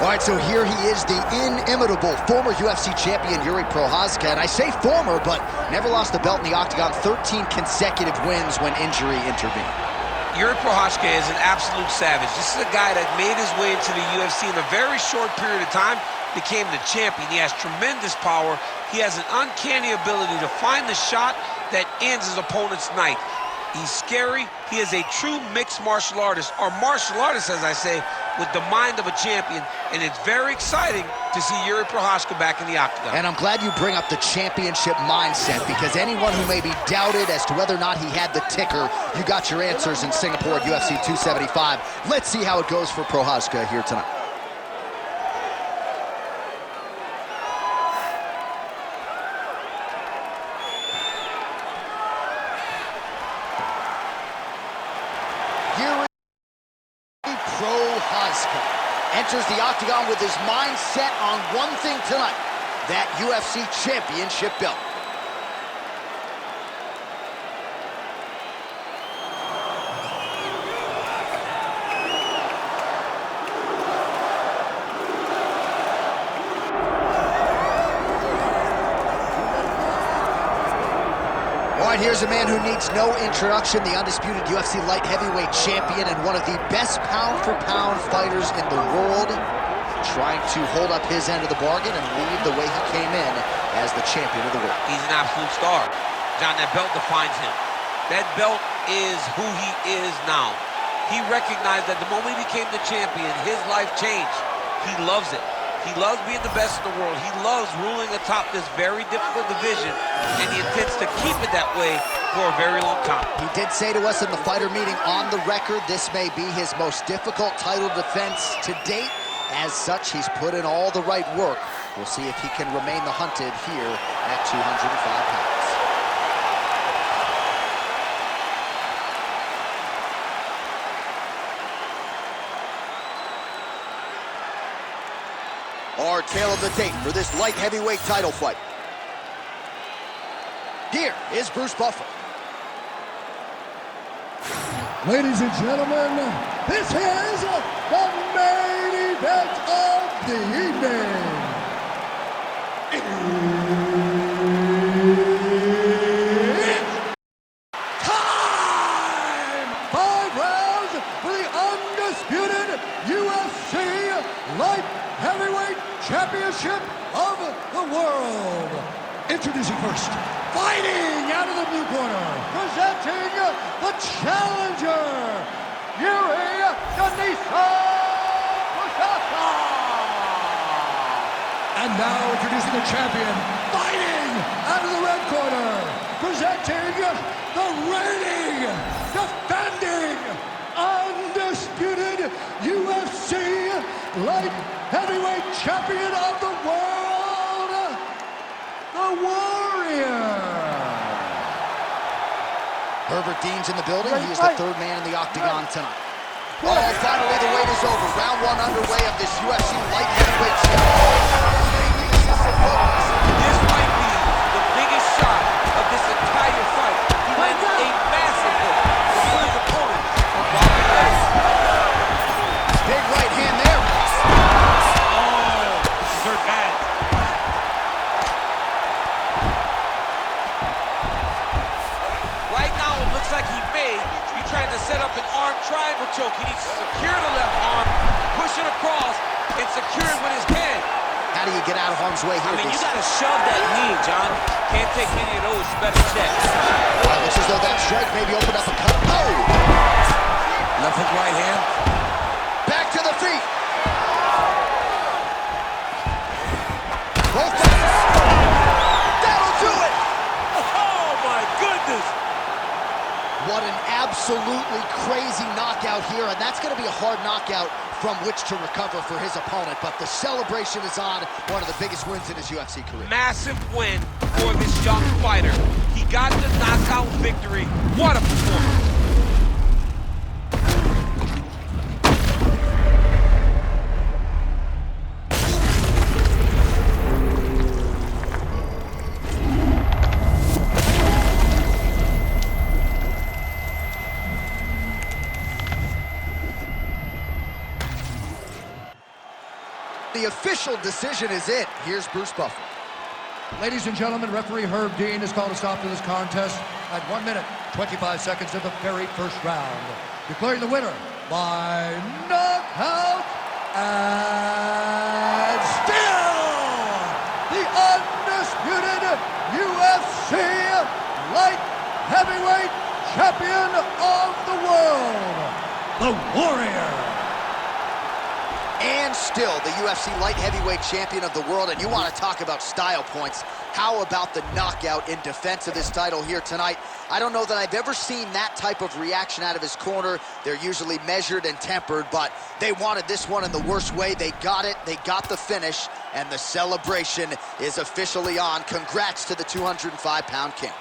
All right, so here he is, the inimitable former UFC champion, Yuri Prochazka. And I say former, but never lost a belt in the octagon, 13 consecutive wins when injury intervened. Yuri Prochazka is an absolute savage. This is a guy that made his way into the UFC in a very short period of time, became the champion. He has tremendous power. He has an uncanny ability to find the shot that ends his opponent's night. He's scary. He is a true mixed martial artist, or martial artist, as I say, with the mind of a champion, and it's very exciting to see Yuri Prochazka back in the octagon. And I'm glad you bring up the championship mindset, because anyone who may be doubted as to whether or not he had the ticker, you got your answers in Singapore at UFC 275. Let's see how it goes for Prochazka here tonight. Yuri Prochazka enters the octagon with his mind set on one thing tonight, that UFC championship belt. All right, here's a man who needs no introduction, the undisputed UFC light heavyweight champion and one of the best pound-for-pound fighters in the world, trying to hold up his end of the bargain and leave the way he came in as the champion of the world. He's an absolute star. John, that belt defines him. That belt is who he is now. He recognized that the moment he became the champion, his life changed. He loves it. He loves being the best in the world. He loves ruling atop this very difficult division, and he intends to keep it that way for a very long time. He did say to us in the fighter meeting on the record, this may be his most difficult title defense to date. As such, he's put in all the right work. We'll see if he can remain the hunted here at 205 pounds. Our tale of the tape for this light heavyweight title fight. Here is Bruce Buffer. Ladies and gentlemen, this is the main event of the evening. It's time! 5 rounds for the undisputed UFC light heavyweight championship of the world. Introducing first, fighting out of the blue corner, presenting the challenger, Yuri Prochazka. And now introducing the champion, fighting out of the red corner, presenting the reigning, defending, undisputed UFC light heavyweight champion of the world, the Warrior. Herbert Dean's in the building. He is the third man in the octagon tonight. Oh, finally the wait is over. Round 1 underway of this UFC light heavyweight championship. This might be the biggest shot of this entire fight. He landed a massive hook to put his opponent on Bobby legs. Big right hand there. Hurt bad. Right now, it looks like he may be trying to set up an arm triangle choke. He needs to secure the left arm, push it across, and secure it with his hand. How do you get out of harm's way here? I mean, you gotta shove that knee, John. Can't take any of those. You better check. Looks as though that strike maybe opened up a cut. Oh! Left hook, right hand. Back to the feet. Both that'll do it! Oh, my goodness! What an absolutely crazy knockout here, and that's going to be a hard knockout from which to recover for his opponent, but the celebration is on. One of the biggest wins in his UFC career. Massive win for this young fighter. He got the knockout victory. What a performance. The official decision is in. Here's Bruce Buffer. Ladies and gentlemen, referee Herb Dean has called a stop to this contest at 1 minute, 25 seconds of the very first round, declaring the winner by knockout and still the undisputed UFC light heavyweight champion of the world, the Warrior. And still the UFC light heavyweight champion of the world. And you want to talk about style points. How about the knockout in defense of his title here tonight? I don't know that I've ever seen that type of reaction out of his corner. They're usually measured and tempered, but they wanted this one in the worst way. They got it, they got the finish, and the celebration is officially on. Congrats to the 205-pound king.